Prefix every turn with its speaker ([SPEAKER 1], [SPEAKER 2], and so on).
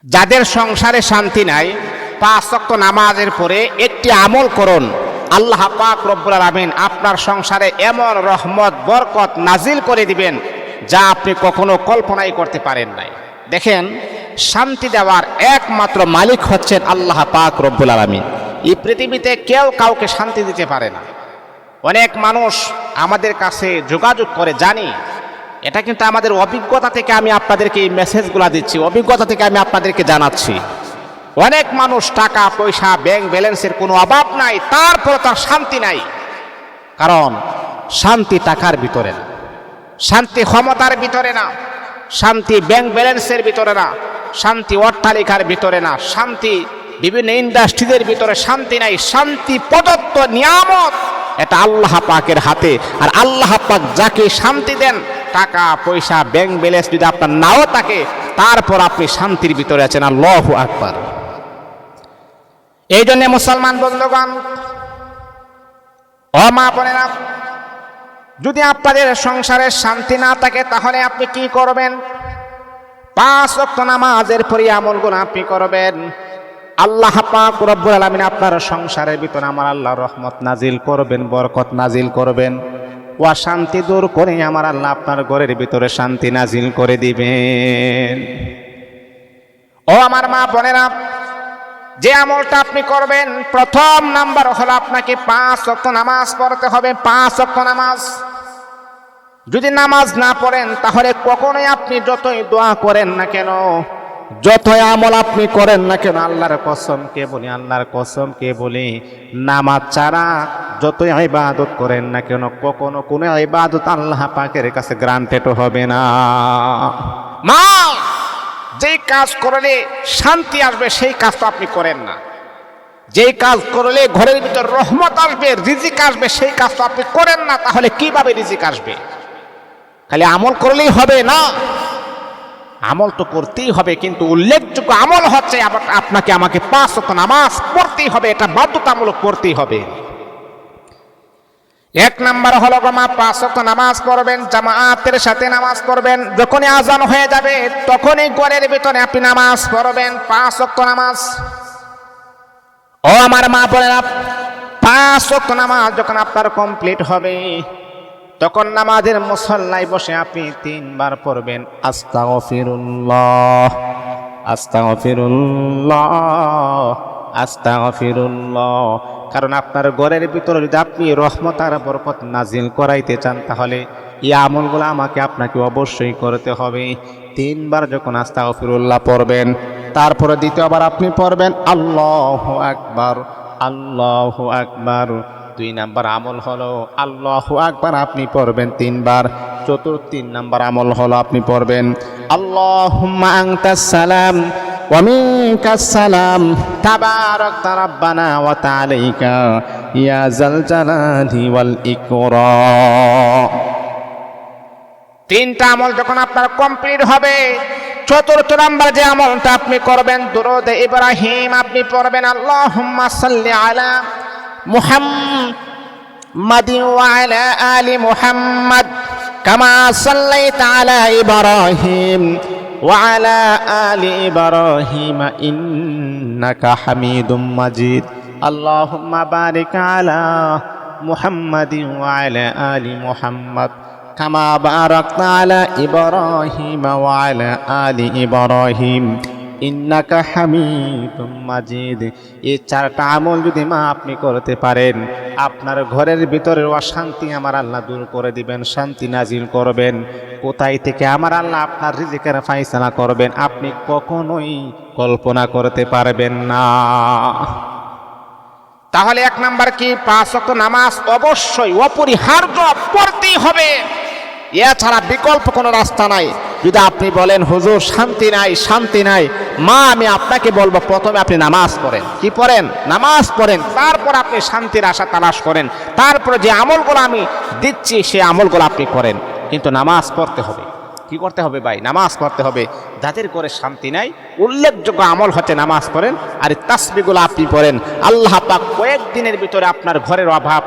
[SPEAKER 1] যাদের সংসারে শান্তি নাই, 5 ওয়াক্ত নামাজের পরে একটি আমল করুন, আল্লাহ পাক রব্বুল আলামিন আপনার সংসারে এমন রহমত বরকত নাজিল করে দিবেন যা আপনি কখনো কল্পনাই করতে পারেন নাই। দেখেন, শান্তি দেওয়ার একমাত্র মালিক হচ্ছেন আল্লাহ পাক রব্বুল আলামিন। এই পৃথিবীতে কেউ কাউকে শান্তি দিতে পারে না। অনেক মানুষ আমাদের কাছে যোগাযোগ করে, জানি এটা কিন্তু আমাদের অভিজ্ঞতা থেকে আমি আপনাদেরকে এই মেসেজগুলো দিচ্ছি, অভিজ্ঞতা থেকে আমি আপনাদেরকে জানাচ্ছি। অনেক মানুষ টাকা পয়সা ব্যাংক ব্যালেন্সের কোনো অভাব নাই, তারপর তার শান্তি নাই। কারণ শান্তি টাকার ভিতরে না, শান্তি ক্ষমতার ভিতরে না, শান্তি ব্যাংক ব্যালেন্সের ভিতরে না, শান্তি অট্টালিকার ভিতরে না, শান্তি বিভিন্ন ইন্ডাস্ট্রিজের ভিতরে শান্তি নাই। শান্তি প্রদত্ত নিয়ামত, এটা আল্লাহ পাকের হাতে। আর আল্লাহ পাক যাকে শান্তি দেন, টাকা পয়সা ব্যাংক ব্যালেন্স যদি আপনার নাও থাকে, তারপর আপনি শান্তির ভিতরে আছেন। আল্লাহু আকবার। এই জন্য মুসলমান বন্ধুগণ ও মা বোনেরা, যদি আপনাদের সংসারে শান্তি না থাকে তাহলে আপনি কি করবেন? 5 ওয়াক্ত নামাজের পরে আমলগুলো আপনি করবেন। আল্লাহ পাক রব্বুল আলামিন আপনার সংসারের ভিতরে আমার আল্লাহ রহমত নাজিল করবেন, বরকত নাজিল করবেন। অশান্তি দূর করে আমার আল্লাহ আপনার ঘরের ভিতরে শান্তি নাজিল করে দিবেন। ও আমার মা বোনেরা, যে আমলটা আপনি করবেন, প্রথম নাম্বার হলো আপনাকে 5 ওয়াক্ত নামাজ পড়তে হবে। 5 ওয়াক্ত নামাজ। যদি নামাজ না পড়েন তাহলে কখনোই আপনি যতই দোয়া করেন না কেন, যতই আমল আপনি করেন না কেন, আল্লাহর কসম কে বলি, আল্লাহর কসম কে বলি, নামাজ ছাড়া যতই ইবাদত করেন না কেন, কখনো কোনো ইবাদত আল্লাহ পাকের কাছে গ্রান্টেড হবে না। মা, যেই কাজ করলে শান্তি আসবে সেই কাজ তো আপনি করেন না। যেই কাজ করলে ঘরের ভিতর রহমত আসবে, রিজিক আসবে, সেই কাজ তো আপনি করেন না। তাহলে কিভাবে রিজিক আসবে? খালি আমল করলেই হবে না, আমল তো করতেই হবে, কিন্তু উল্লেখযোগ্য আমল হচ্ছে আপনাকে আমাকে 5 ওয়াক্ত নামাজ পড়তেই হবে, এটা বাধ্যতামূলক করতেই হবে। 1 নাম্বার হলো 5 ওয়াক্ত নামাজ পড়বেন, জামাতের সাথে নামাজ পড়বেন। যখনই আজান হয়ে যাবে তখনই ঘরের ভিতরে আপনি নামাজ পড়বেন, 5 ওয়াক্ত নামাজ। ও আমার মা বোনেরা, 5 ওয়াক্ত নামাজ যখন আপনার কমপ্লিট হবে, তখন নামাজের মুসল্লায় বসে আপনি 3 বার পড়বেন আস্তাগফিরুল্লাহ, আস্তাগফিরুল্লাহ, আস্তাগফিরুল্লাহ। কারণ আপনার ঘরের ভিতরে যদি আপনি রহমত আর বরকত নাজিল করাইতে চান, তাহলে এই আমলগুলো আমাকে আপনাকে অবশ্যই করতে হবে। 3 বার যখন আস্তাগফিরুল্লাহ পড়বেন, তারপরে দ্বিতীয়বার আপনি পড়বেন আল্লাহু আকবার, আল্লাহু আকবার। 2 নাম্বার আমল হলো আল্লাহু আকবার আপনি পড়বেন 3 বার। 3 নাম্বার আমল হলো আপনি পড়বেন আল্লাহুম্মা আনতাস সালাম ওয়া মিনকাস সালাম তাবারাকতা রাব্বানা ওয়া তাআলাইকা ইয়া যাল জালালি ওয়াল ইকরাম। 3টা আমল যখন আপনার কমপ্লিট হবে, 4র্থ নাম্বার যে আমলটা আপনি করবেন, দুরূদ ইব্রাহিম আপনি পড়বেন আল্লাহুম্মা সাল্লি আলা মুহাম্মাদ ওয়া আলা আলি মুহাম্মাদ কামা সাল্লাইতা আলা ইব্রাহিম ওয়া আলা আলি ইব্রাহিম ইন্নাকা হামিদুম মাজিদ। আল্লাহুম্মা বারিক আলা মুহাম্মাদ ওয়া আলা আলি মুহাম্মাদ কামা বারাকতা আলা ইব্রাহিম ওয়া আলা আলি ইব্রাহিম ইন্নাকা হামিদুম মাজিদ। এই 4টা আমল যদি মা আপনি করতে পারেন, আপনার ঘরের ভিতরের অশান্তি আমার আল্লাহ দূর করে দিবেন, শান্তি নাজিল করবেন। কোথায় থেকে আমার আল্লাহ আপনার রিজিকের ফায়সালা করবেন আপনি কখনোই কল্পনা করতে পারবেন না। তাহলে 1 নাম্বার কি? 5 ওয়াক্ত নামাজ অবশ্যই অপরিহার্য পড়তেই হবে, এছাড়া বিকল্প কোনো রাস্তা নাই। যদি আপনি বলেন হুজুর শান্তি নাই, শান্তি নাই, মা আমি আপনাকে বলবো প্রথমে আপনি নামাজ পড়েন। কি পড়েন? নামাজ পড়েন, তারপর আপনি শান্তির আশা তালাশ করেন। তারপরে যে আমলগুলো আমি দিচ্ছি সেই আমলগুলো আপনি করেন, কিন্তু নামাজ পড়তে হবে। কি করতে হবে ভাই? নামাজ পড়তে হবে। যাদের করে শান্তি নাই, উল্লেখযোগ্য আমল হচ্ছে নামাজ পড়েন আর তাসবিহগুলো আপনি পড়েন। আল্লাহ পাক কয়েকদিনের ভিতরে আপনার ঘরের অভাব